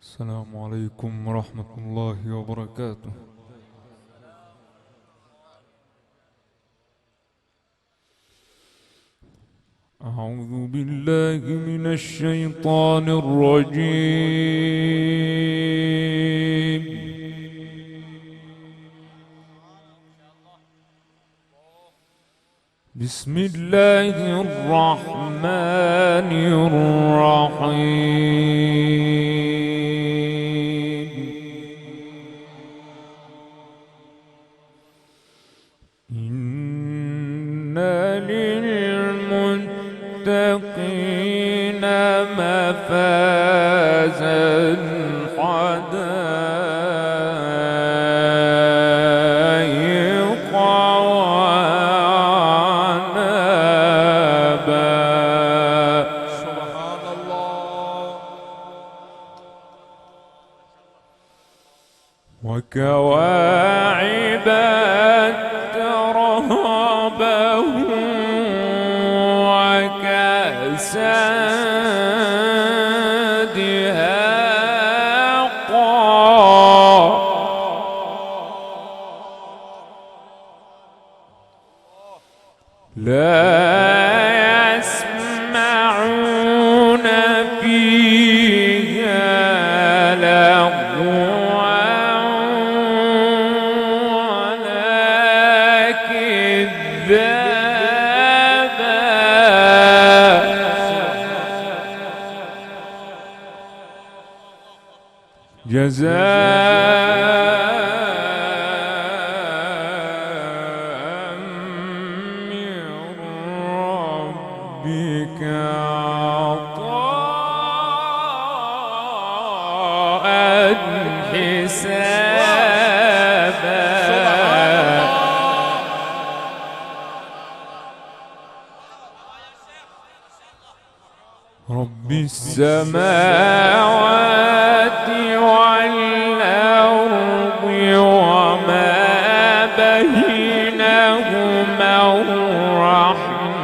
السلام عليكم ورحمة الله وبركاته. أعوذ بالله من الشيطان الرجيم. بسم الله الرحمن الرحيم. إن للمتقين مفازا حدائق وعنبا. سبحان الله. وكواعب أترابا وكأسا دهاقا. لا يسمعون فيها لغوا ولا كذابا. جزاء من ربك عطاء حسابا. رب السماوات والأرض وما بينهما الرحمن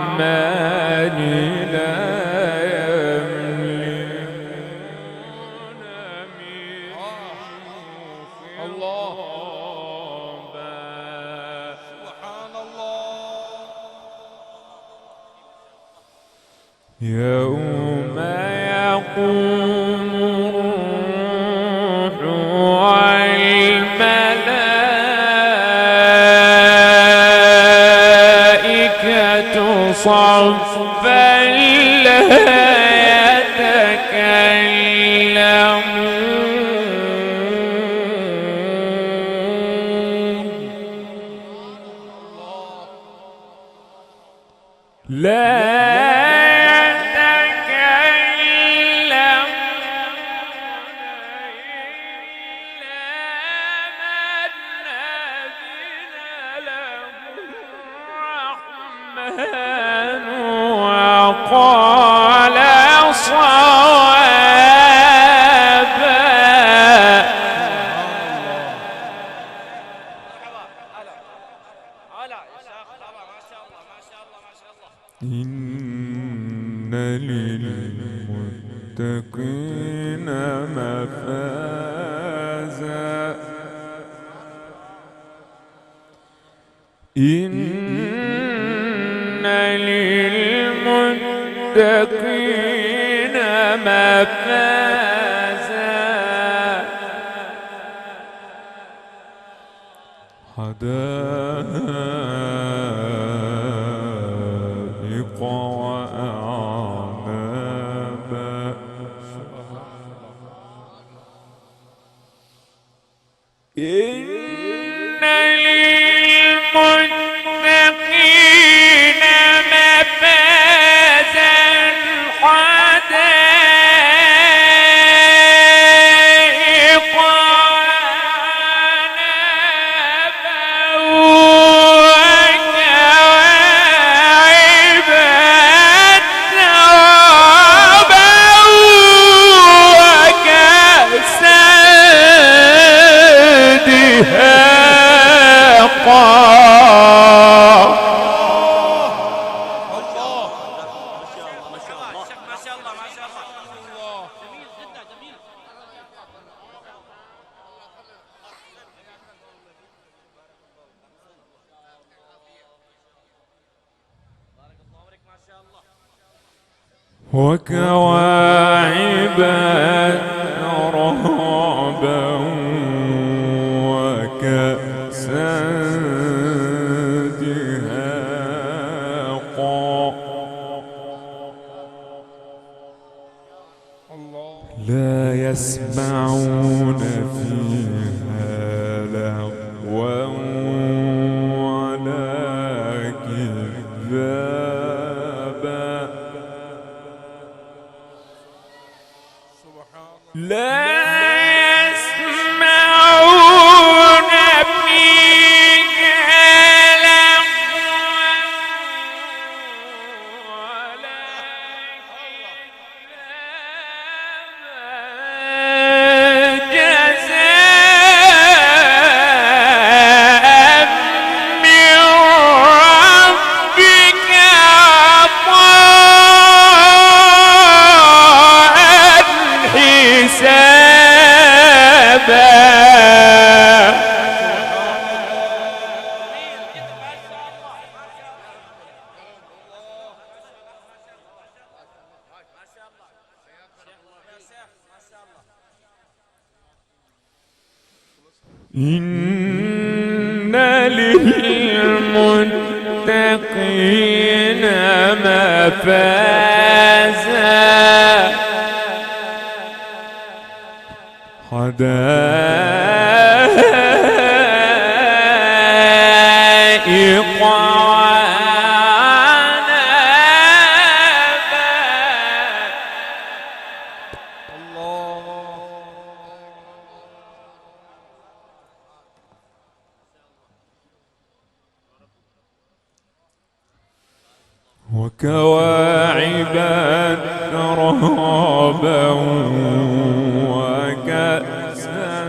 لا يملكون منه الله. خطابا. سبحان الله. يوم يقوم الروح والملائكة صفا لا يتكلمون. لا وقال صوابا. إن للمتقين مفازا. إن للمتقين مفازا. حدائق وأعنابا. إن للمتقين مفازا حدائق وعنبا وكواعب أترابا وكأسا دهاقا. وكواعب أترابا وكأسا دهاقا لا يسمعون فيها لغوا ولا كذابا لا يسمعون فيها لغوا ولا كذابا جزاء من ربك عطاء حسابا إن للمتقين مفازا حدائق وكواعب أترابا وكأسا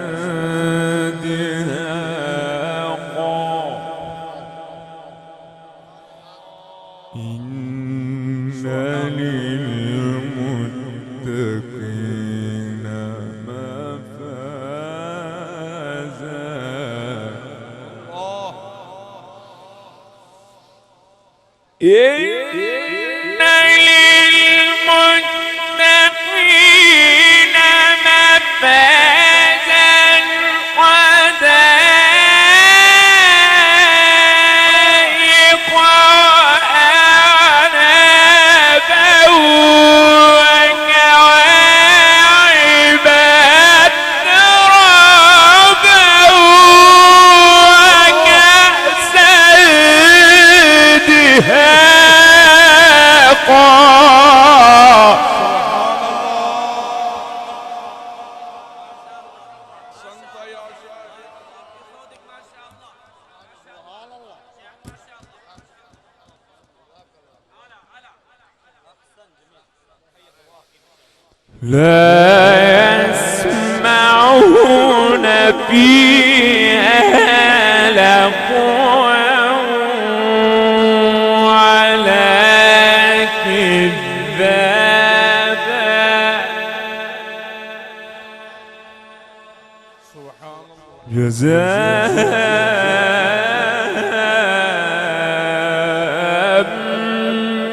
دهاقا إن للمتقين مفازا إن للمتقين مفازا حدائق وأعنابا وكواعب أترابا وكأسا دهاقا لا يسمعون فيها لغوا ولا كذابا جزاء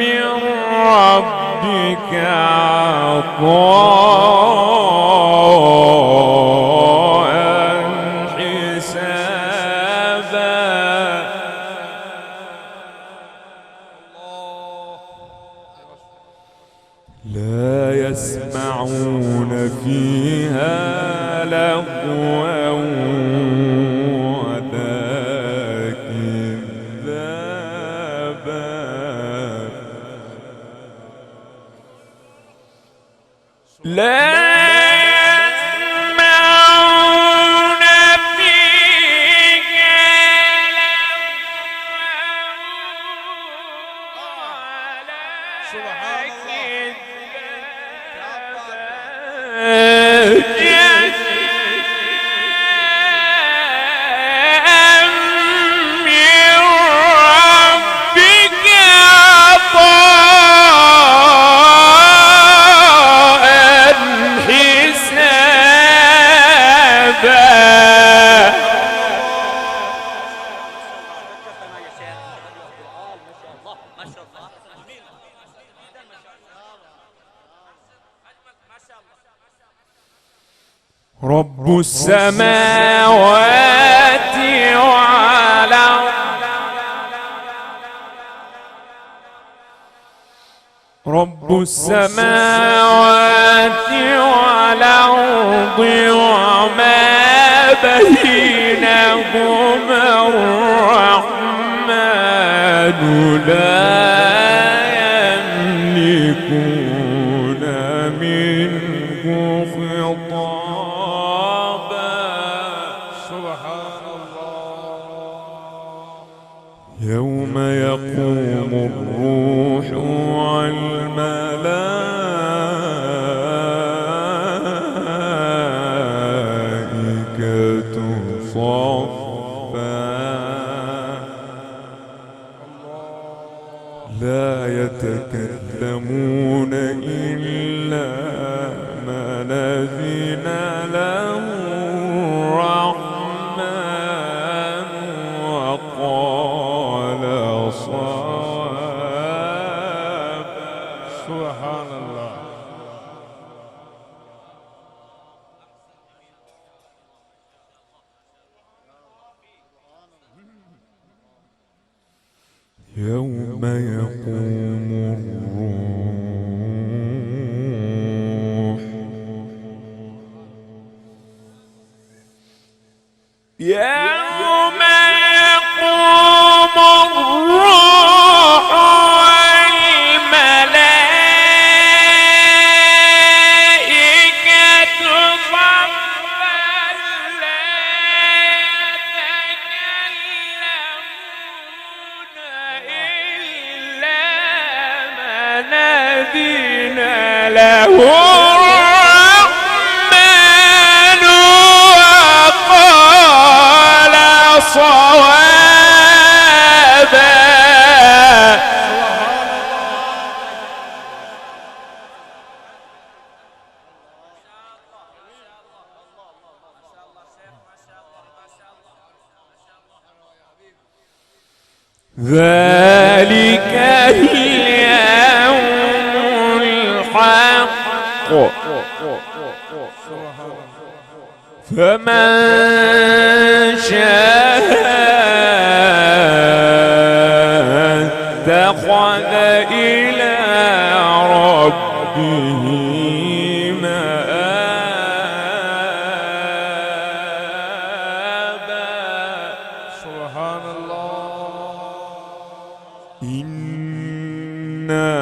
من ربك عطاء حسابا لا يسمعون فيها لغوا ولا كذابا لا يسمعون فيها لغوا ولا كذابا رب السماوات والأرض رب السماوات والأرض وما بينهما الرحمن لا يملكون منه خطابا سبحان الله يوم يقوم الروح والملائكة صفا لا يتكلمون إلا من أذن له الرحمن وقال صواب سبحان الله يوم يقوم الروح يوم يقوم الروح والملائكة صفا لا يتكلمون إلا من أذن له الرحمن وقال صوابا ذلك اليوم الحق فمن شاء اتخذ إلى ربه مآبا سبحان الله إنا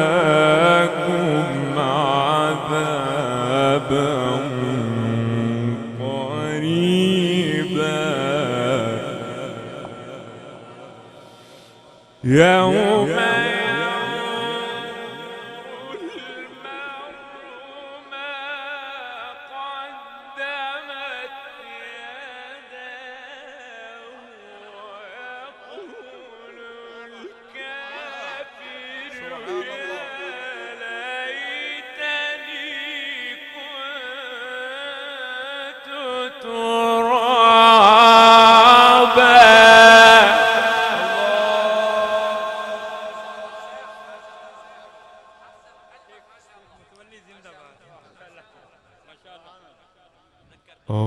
أنذرناكم عذابا قريبا يوم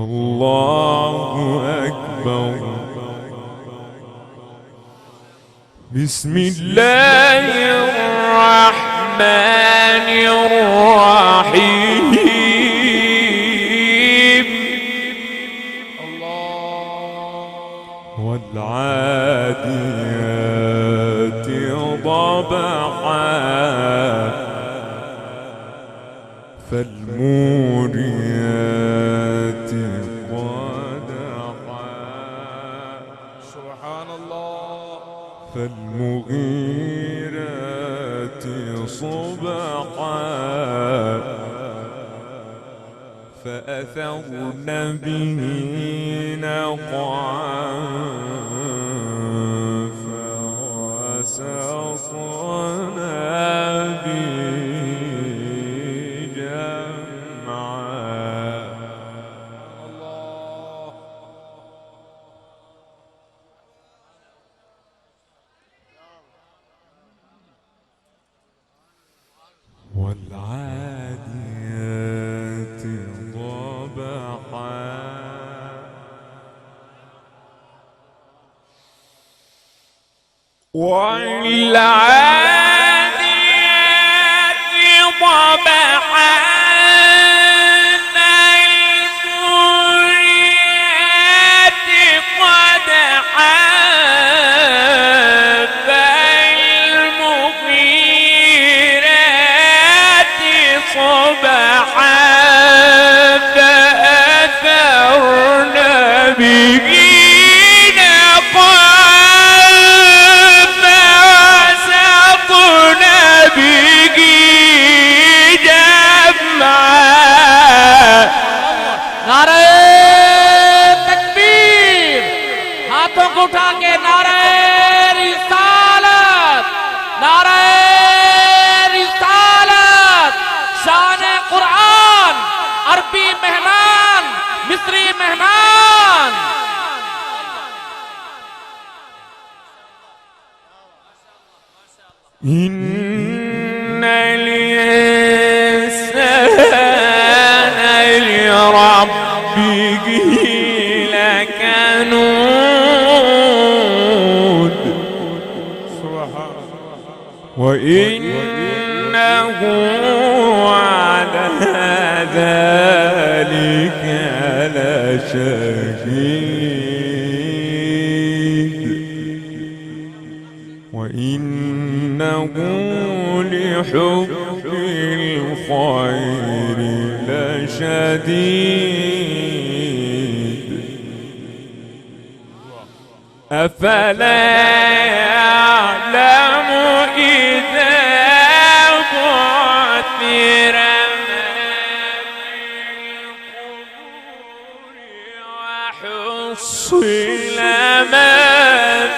الله أكبر بسم الله الرحمن الرحيم والعاديات ضبحا فالموريات قدحا سبحان الله فالمغيرات صبحا فأثرن به نقعا فوسطن به جمعا الله والعاديات ضبحا والعاديات ضبحا فالموريات قدحا فالمغيرات صبحا فأثرن به उठा के नारे रिसालत, नारे रिसालत, शान कुरान, अरबी मेहमान, मिस्री मेहमान। إن الإنسان لربه لكنود وإنه على ذلك لشهيد وإنه لحب الخير لشديد أفلا يعلم إذا بعثر ما في القبور وحصل ما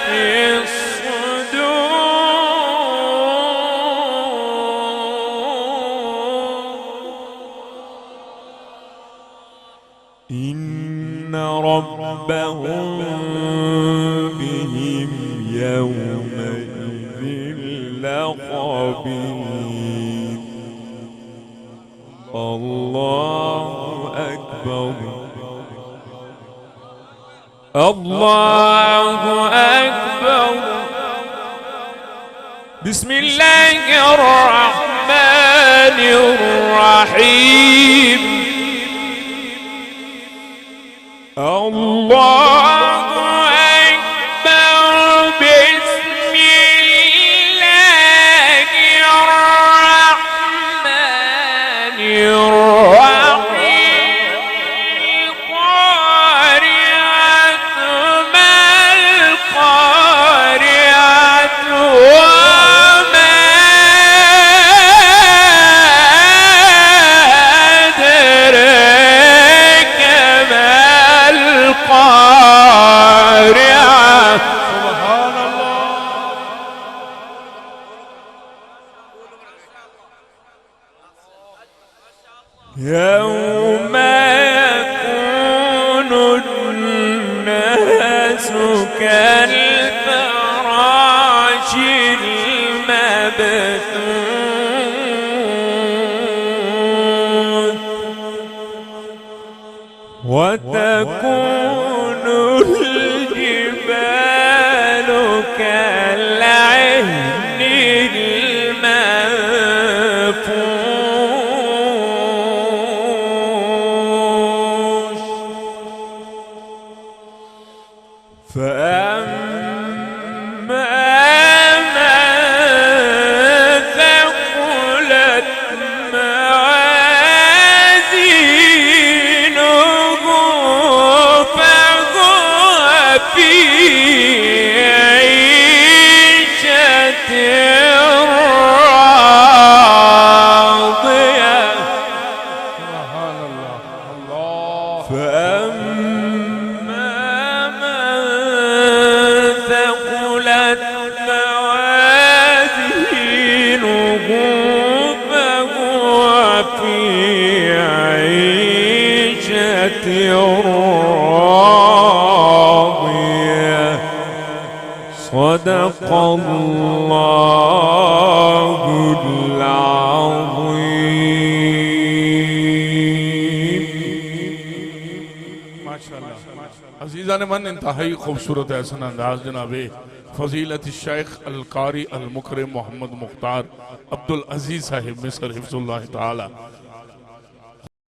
في إن ربهم بهم يومئذ لخبير الله أكبر الله أكبر بسم الله الرحمن الرحيم الله أكبر بسم الله الرحمن الرحيم القارعة ما القارعة وما أدراك ما القارعة سبحان الله يوم يكون الناس كالفراش المبثوث وتكون الجبال كالعهن المنفوش فأما من ثقلت موازينه فهو في عيشة راضية سبحان الله الله فأما من ثقلت موازينه فهو في عيشة راضية صدق الله العظيم. अजीज़ान मन इंतहाई खूबसूरत ऐसा अंदाज जनाबे फजीलत शेख अल कारी अल मुकरम मोहम्मद मुख्तार अब्दुल अजीज साहिब मिस्र हिफ्ज़ुल्लाह ताला